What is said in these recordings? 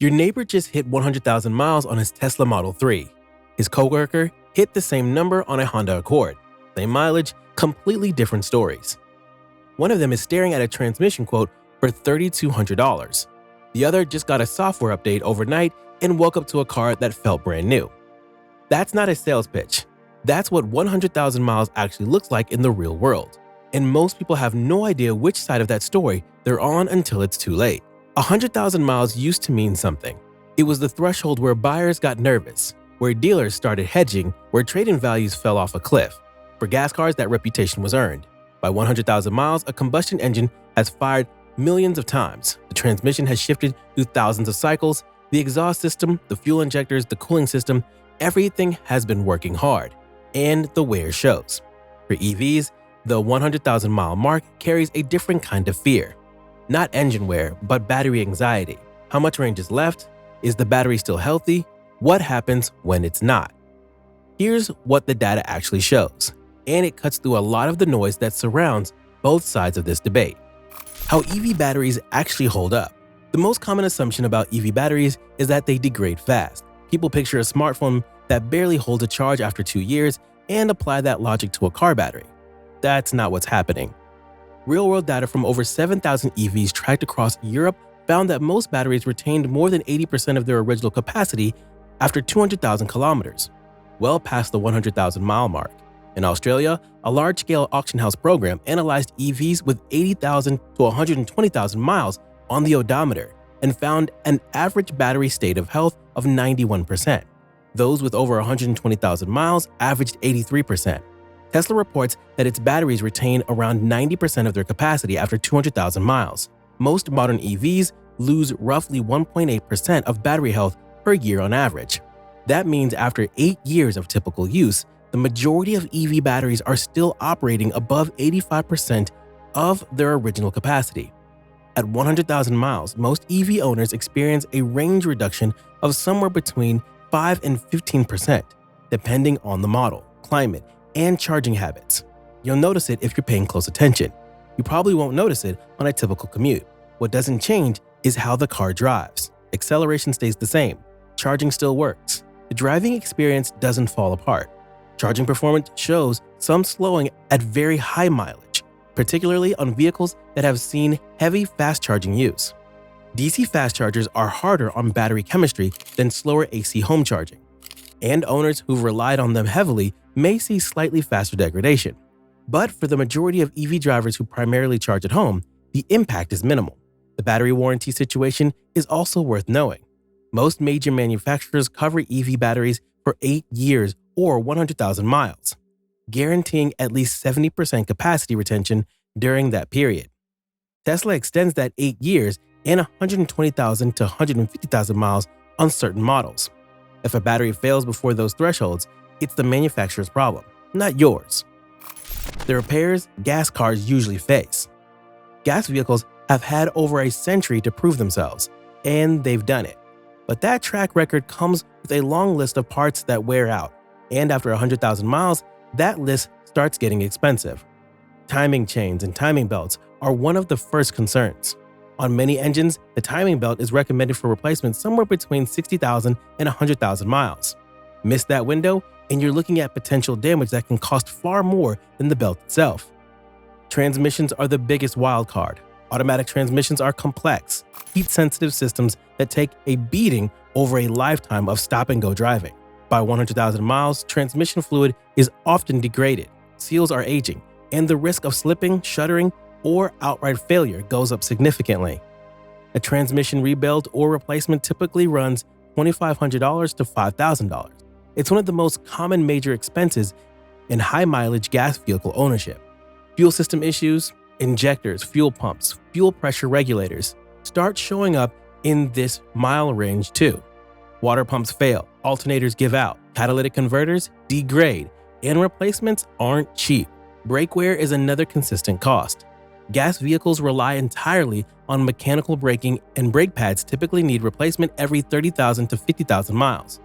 Your neighbor just hit 100,000 miles on his Tesla Model 3. His coworker hit the same number on a Honda Accord. Same mileage, completely different stories. One of them is staring at a transmission quote for $3,200. The other just got a software update overnight and woke up to a car that felt brand new. That's not a sales pitch. That's what 100,000 miles actually looks like in the real world. And most people have no idea which side of that story they're on until it's too late. 100,000 miles used to mean something. It was the threshold where buyers got nervous, where dealers started hedging, where trade-in values fell off a cliff. For gas cars, that reputation was earned. By 100,000 miles, a combustion engine has fired millions of times. The transmission has shifted through thousands of cycles. The exhaust system, the fuel injectors, the cooling system, everything has been working hard. And the wear shows. For EVs, the 100,000 mile mark carries a different kind of fear. Not engine wear, but battery anxiety. How much range is left? Is the battery still healthy? What happens when it's not? Here's what the data actually shows, and it cuts through a lot of the noise that surrounds both sides of this debate. How EV batteries actually hold up. The most common assumption about EV batteries is that they degrade fast. People picture a smartphone that barely holds a charge after 2 years and apply that logic to a car battery. That's not what's happening. Real-world data from over 7,000 EVs tracked across Europe found that most batteries retained more than 80% of their original capacity after 200,000 kilometers, well past the 100,000 mile mark. In Australia, a large-scale auction house program analyzed EVs with 80,000 to 120,000 miles on the odometer and found an average battery state of health of 91%. Those with over 120,000 miles averaged 83%. Tesla reports that its batteries retain around 90% of their capacity after 200,000 miles. Most modern EVs lose roughly 1.8% of battery health per year on average. That means after 8 years of typical use, the majority of EV batteries are still operating above 85% of their original capacity. At 100,000 miles, most EV owners experience a range reduction of somewhere between 5 and 15%, depending on the model, climate, and charging habits. You'll notice it if you're paying close attention. You probably won't notice it on a typical commute. What doesn't change is how the car drives. Acceleration stays the same. Charging still works. The driving experience doesn't fall apart. Charging performance shows some slowing at very high mileage, particularly on vehicles that have seen heavy fast charging use. DC fast chargers are harder on battery chemistry than slower AC home charging, and owners who've relied on them heavily may see slightly faster degradation. But for the majority of EV drivers who primarily charge at home, the impact is minimal. The battery warranty situation is also worth knowing. Most major manufacturers cover EV batteries for 8 years or 100,000 miles, guaranteeing at least 70% capacity retention during that period. Tesla extends that 8 years and 120,000 to 150,000 miles on certain models. If a battery fails before those thresholds, it's the manufacturer's problem, not yours. The repairs gas cars usually face. Gas vehicles have had over a century to prove themselves, and they've done it. But that track record comes with a long list of parts that wear out, and after 100,000 miles, that list starts getting expensive. Timing chains and timing belts are one of the first concerns. On many engines, the timing belt is recommended for replacement somewhere between 60,000 and 100,000 miles. Miss that window, and you're looking at potential damage that can cost far more than the belt itself. Transmissions are the biggest wild card. Automatic transmissions are complex, heat-sensitive systems that take a beating over a lifetime of stop-and-go driving. By 100,000 miles, transmission fluid is often degraded, seals are aging, and the risk of slipping, shuddering, or outright failure goes up significantly. A transmission rebuild or replacement typically runs $2,500 to $5,000. It's one of the most common major expenses in high-mileage gas vehicle ownership. Fuel system issues, injectors, fuel pumps, fuel pressure regulators start showing up in this mile range too. Water pumps fail, alternators give out, catalytic converters degrade, and replacements aren't cheap. Brake wear is another consistent cost. Gas vehicles rely entirely on mechanical braking, and brake pads typically need replacement every 30,000 to 50,000 miles.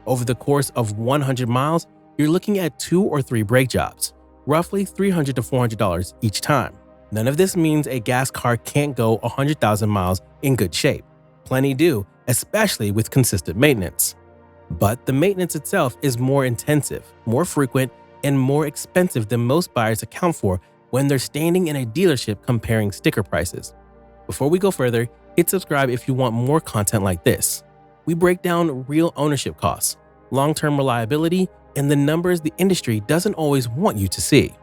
Over the course of 100 miles, you're looking at 2 or 3 brake jobs, roughly $300 to $400 each time. None of this means a gas car can't go 100,000 miles in good shape. Plenty do, especially with consistent maintenance. But the maintenance itself is more intensive, more frequent, and more expensive than most buyers account for when they're standing in a dealership comparing sticker prices. Before we go further, hit subscribe if you want more content like this. We break down real ownership costs, long-term reliability, and the numbers the industry doesn't always want you to see.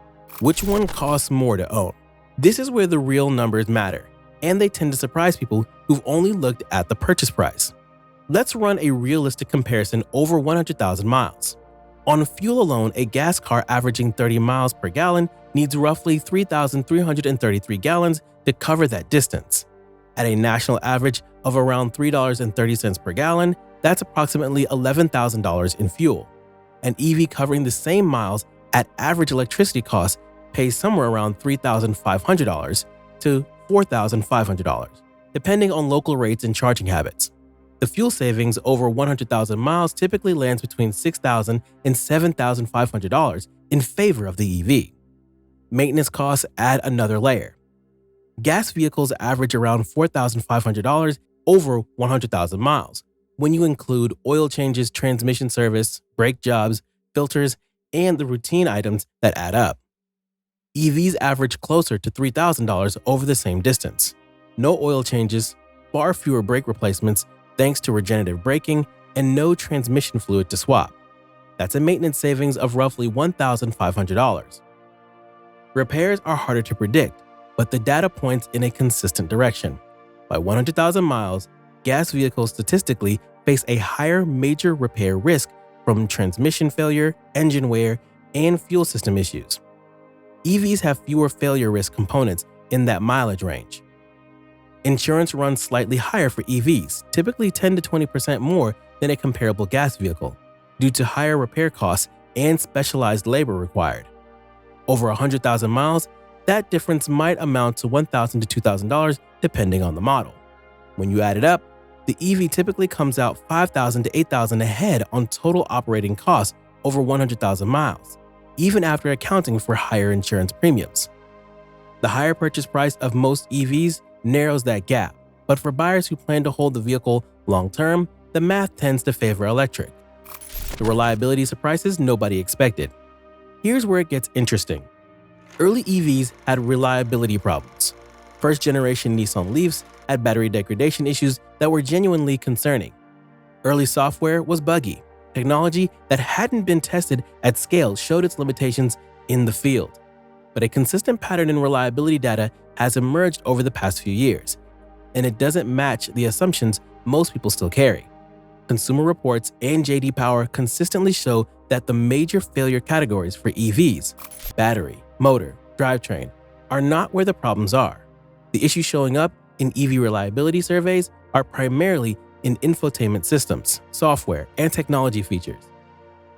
Which one costs more to own? This is where the real numbers matter, and they tend to surprise people who've only looked at the purchase price. Let's run a realistic comparison over 100,000 miles. On fuel alone, a gas car averaging 30 miles per gallon needs roughly 3,333 gallons to cover that distance. At a national average of around $3.30 per gallon, that's approximately $11,000 in fuel. An EV covering the same miles at average electricity costs pays somewhere around $3,500 to $4,500, depending on local rates and charging habits. The fuel savings over 100,000 miles typically lands between $6,000 and $7,500 in favor of the EV. Maintenance costs add another layer. Gas vehicles average around $4,500 over 100,000 miles, when you include oil changes, transmission service, brake jobs, filters, and the routine items that add up. EVs average closer to $3,000 over the same distance. No oil changes, far fewer brake replacements thanks to regenerative braking, and no transmission fluid to swap. That's a maintenance savings of roughly $1,500. Repairs are harder to predict, but the data points in a consistent direction. By 100,000 miles, gas vehicles statistically face a higher major repair risk from transmission failure, engine wear, and fuel system issues. EVs have fewer failure risk components in that mileage range. Insurance runs slightly higher for EVs, typically 10 to 20% more than a comparable gas vehicle, due to higher repair costs and specialized labor required. Over 100,000 miles, that difference might amount to $1,000 to $2,000 depending on the model. When you add it up, the EV typically comes out $5,000 to $8,000 ahead on total operating costs over 100,000 miles, even after accounting for higher insurance premiums. The higher purchase price of most EVs narrows that gap, but for buyers who plan to hold the vehicle long-term, the math tends to favor electric. The reliability surprises nobody expected. Here's where it gets interesting. Early EVs had reliability problems. First-generation Nissan Leafs had battery degradation issues that were genuinely concerning. Early software was buggy. Technology that hadn't been tested at scale showed its limitations in the field. But a consistent pattern in reliability data has emerged over the past few years, and it doesn't match the assumptions most people still carry. Consumer Reports and J.D. Power consistently show that the major failure categories for EVs, battery, motor, drivetrain, are not where the problems are. The issues showing up in EV reliability surveys are primarily in infotainment systems, software, and technology features.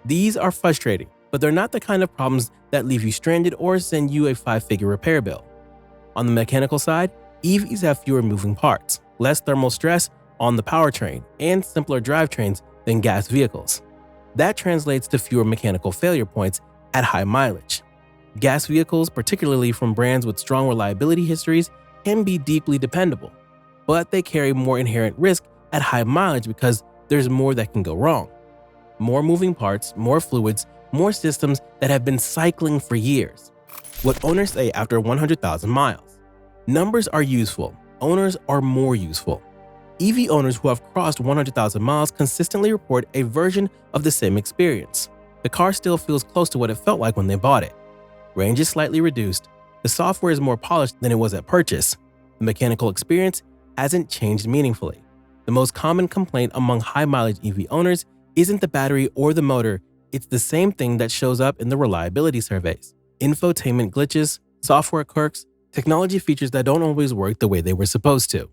These are frustrating, but they're not the kind of problems that leave you stranded or send you a 5-figure repair bill. On the mechanical side, EVs have fewer moving parts, less thermal stress on the powertrain, and simpler drivetrains than gas vehicles. That translates to fewer mechanical failure points at high mileage. Gas vehicles, particularly from brands with strong reliability histories, can be deeply dependable, but they carry more inherent risk at high mileage because there's more that can go wrong. More moving parts, more fluids, more systems that have been cycling for years. What owners say after 100,000 miles. Numbers are useful. Owners are more useful. EV owners who have crossed 100,000 miles consistently report a version of the same experience. The car still feels close to what it felt like when they bought it. Range is slightly reduced. The software is more polished than it was at purchase. The mechanical experience hasn't changed meaningfully. The most common complaint among high-mileage EV owners isn't the battery or the motor, it's the same thing that shows up in the reliability surveys. Infotainment glitches, software quirks, technology features that don't always work the way they were supposed to.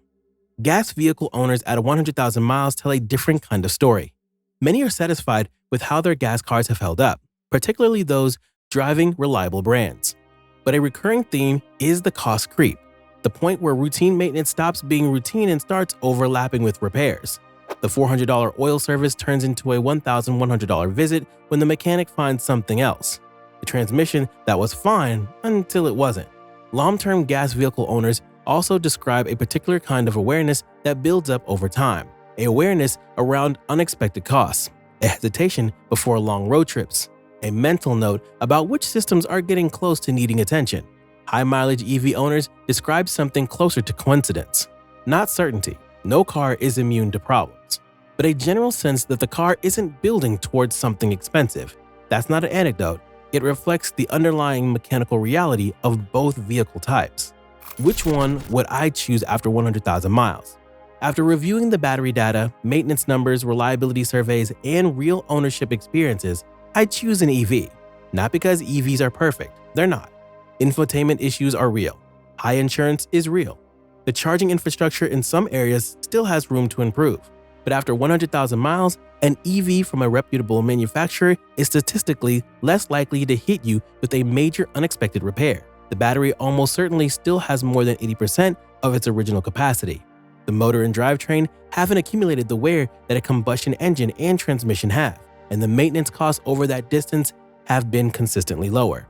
Gas vehicle owners at 100,000 miles tell a different kind of story. Many are satisfied with how their gas cars have held up, particularly those driving reliable brands. But a recurring theme is the cost creep, the point where routine maintenance stops being routine and starts overlapping with repairs. The $400 oil service turns into a $1,100 visit when the mechanic finds something else. The transmission that was fine until it wasn't. Long-term gas vehicle owners also describe a particular kind of awareness that builds up over time. a awareness around unexpected costs, a hesitation before long road trips, a mental note about which systems are getting close to needing attention. High-mileage EV owners describe something closer to coincidence, not certainty. No car is immune to problems, but a general sense that the car isn't building towards something expensive. That's not an anecdote. It reflects the underlying mechanical reality of both vehicle types. Which one would I choose after 100,000 miles? After reviewing the battery data, maintenance numbers, reliability surveys, and real ownership experiences, I choose an EV. Not because EVs are perfect, they're not. Infotainment issues are real. High insurance is real. The charging infrastructure in some areas still has room to improve. But after 100,000 miles, an EV from a reputable manufacturer is statistically less likely to hit you with a major unexpected repair. The battery almost certainly still has more than 80% of its original capacity. The motor and drivetrain haven't accumulated the wear that a combustion engine and transmission have, and the maintenance costs over that distance have been consistently lower.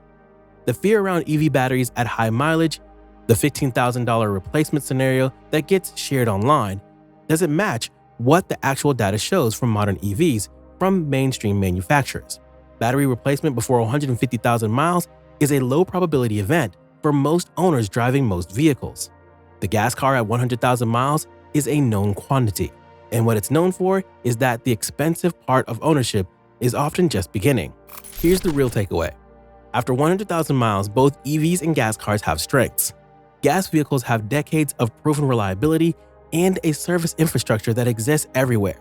The fear around EV batteries at high mileage, the $15,000 replacement scenario that gets shared online, doesn't match what the actual data shows from modern EVs from mainstream manufacturers. Battery replacement before 150,000 miles is a low probability event for most owners driving most vehicles. The gas car at 100,000 miles is a known quantity, and what it's known for is that the expensive part of ownership is often just beginning. Here's the real takeaway. After 100,000 miles, both EVs and gas cars have strengths. Gas vehicles have decades of proven reliability and a service infrastructure that exists everywhere.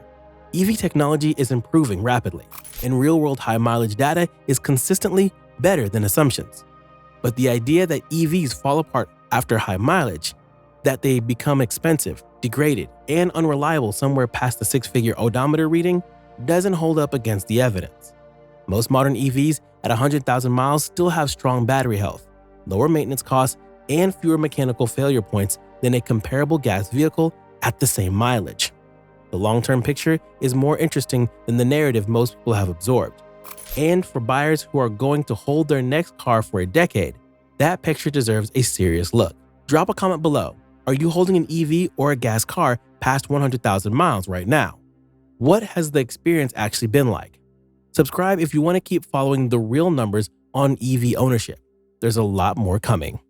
EV technology is improving rapidly, and real-world high-mileage data is consistently better than assumptions. But the idea that EVs fall apart after high mileage, that they become expensive, degraded, and unreliable somewhere past the six-figure odometer reading, doesn't hold up against the evidence. Most modern EVs at 100,000 miles still have strong battery health, lower maintenance costs, and fewer mechanical failure points than a comparable gas vehicle at the same mileage. The long-term picture is more interesting than the narrative most people have absorbed. And for buyers who are going to hold their next car for a decade, that picture deserves a serious look. Drop a comment below. Are you holding an EV or a gas car past 100,000 miles right now? What has the experience actually been like? Subscribe if you want to keep following the real numbers on EV ownership. There's a lot more coming.